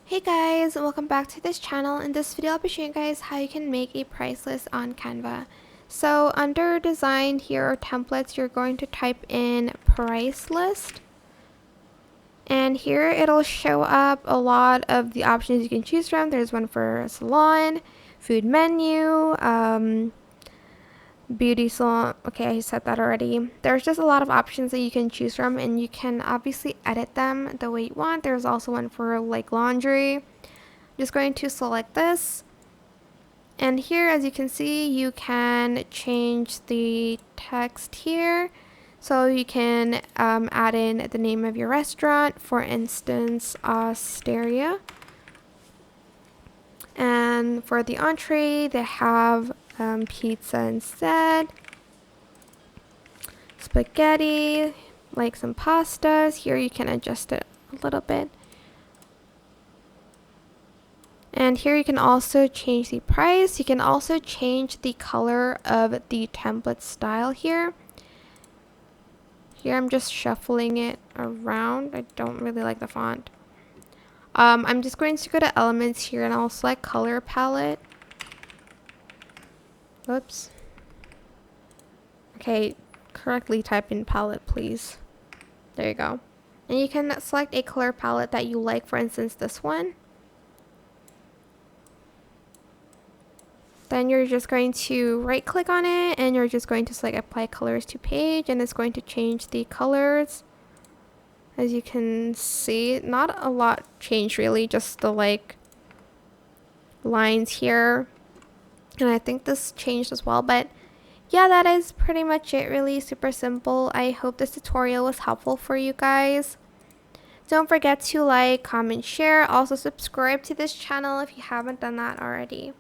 Hey guys, welcome back to this channel. In this video I'll be showing you guys how you can make a price list on Canva. So under design here or templates, you're going to type in price list, and here it'll show up a lot of the options you can choose from. There's one for salon, food menu, beauty salon. Okay, I said that already. There's just a lot of options that you can choose from, and you can obviously edit them the way you want. There's also one for like laundry. Just going to select this, and here, as you can see, you can change the text here, so you can add in the name of your restaurant, for instance Osteria, and for the entree they have pizza instead, spaghetti, like some pastas. Here you can adjust it a little bit. And here you can also change the price. You can also change the color of the template style here. Here I'm just shuffling it around. I don't really like the font. I'm just going to go to elements here and I'll select color palette. Whoops. Okay, correctly type in palette, please. There you go. And you can select a color palette that you like, for instance this one. Then you're just going to right click on it and you're just going to select apply colors to page, and it's going to change the colors. As you can see, not a lot changed really, just the like lines here. And I think this changed as well, but yeah, that is pretty much it. Really super simple. I hope this tutorial was helpful for you guys. Don't forget to like, comment, share. Also subscribe to this channel if you haven't done that already.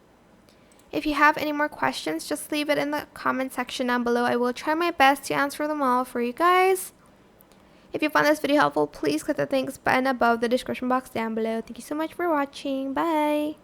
If you have any more questions, just leave it in the comment section down below. I will try my best to answer them all for you guys. If you found this video helpful, please click the thanks button above the description box down below. Thank you so much for watching. Bye!